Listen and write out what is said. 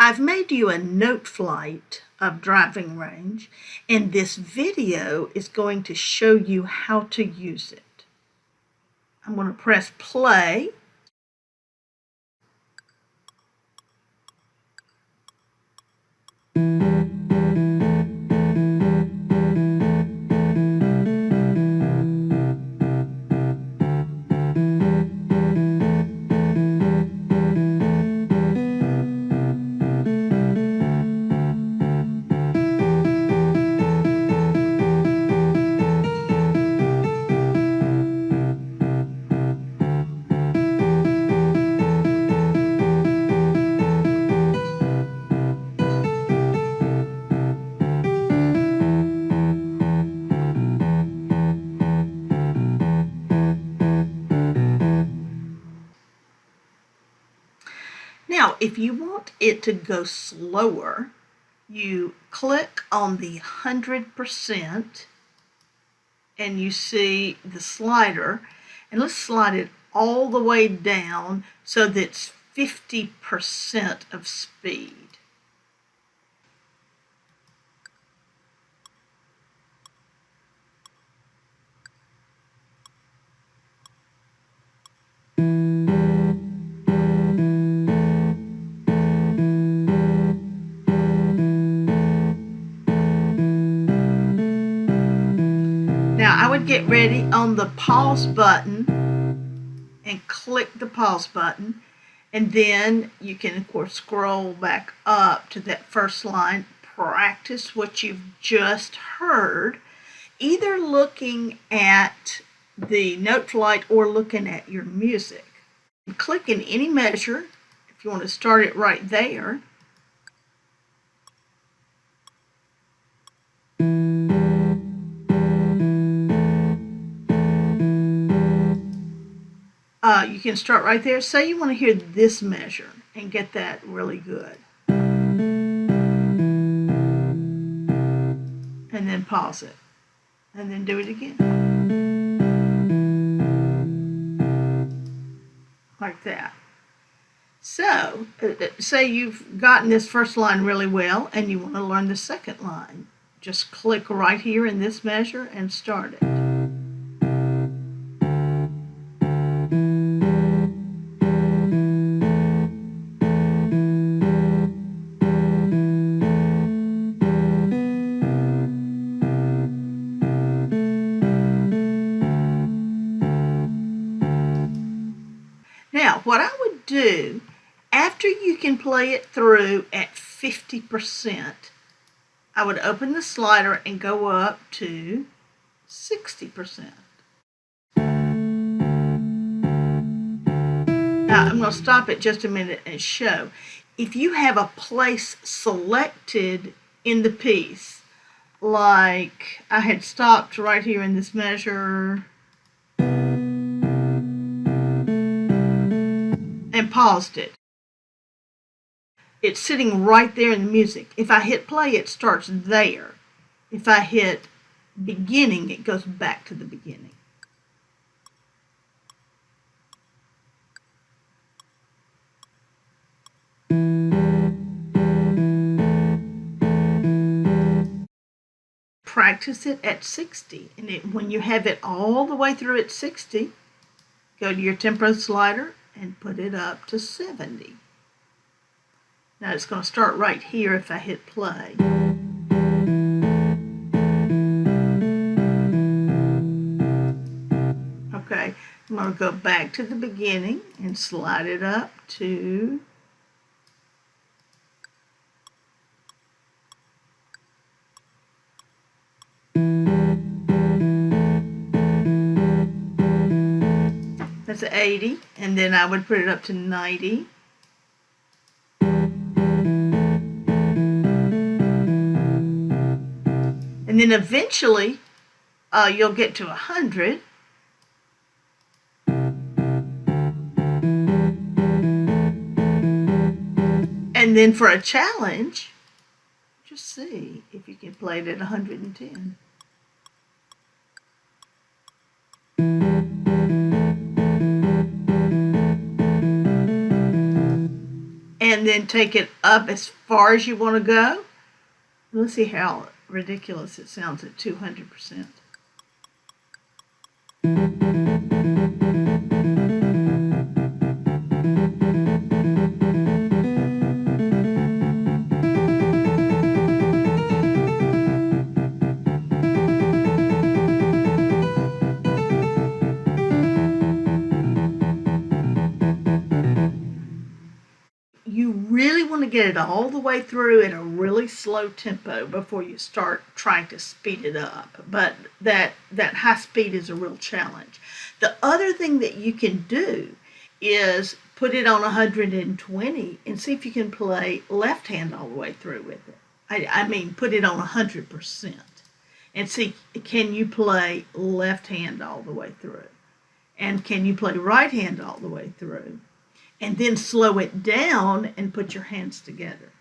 I've made you a note flight of driving range, and this video is going to show you how to use it. I'm going to press play. Now, if you want it to go slower, you click on the 100% and you see the slider, and let's slide it all the way down so that it's 50% of speed. Now I would get ready on the pause button and click the pause button, and then you can of course scroll back up to that first line, practice what you've just heard, either looking at the Noteflight or looking at your music. Click in any measure if you want to start it right there. You can start right there. Say you want to hear this measure and get that really good. And then pause it. And then do it again. Like that. So, say you've gotten this first line really well and you want to learn the second line. Just click right here in this measure and start it. Now, what I would do, after you can play it through at 50%, I would open the slider and go up to 60%. Now, I'm going to stop it just a minute and show. If you have a place selected in the piece, like I had stopped right here in this measure, and paused it. It's sitting right there in the music. If I hit play, it starts there. If I hit beginning, it goes back to the beginning. Practice it at 60. And when you have it all the way through at 60, go to your tempo slider and put it up to 70. Now it's going to start right here if I hit play. Okay, I'm going to go back to the beginning and slide it up to that's 80, and then I would put it up to 90. And then eventually you'll get to 100. And then for a challenge, just see if you can play it at 110. And and then take it up as far as you want to go. Let's see how ridiculous it sounds at 200%. You really want to get it all the way through at a really slow tempo before you start trying to speed it up. But that high speed is a real challenge. The other thing that you can do is put it on 120 and see if you can play left hand all the way through with it. I mean, put it on 100% and see, can you play left hand all the way through? And can you play right hand all the way through? And then slow it down and put your hands together.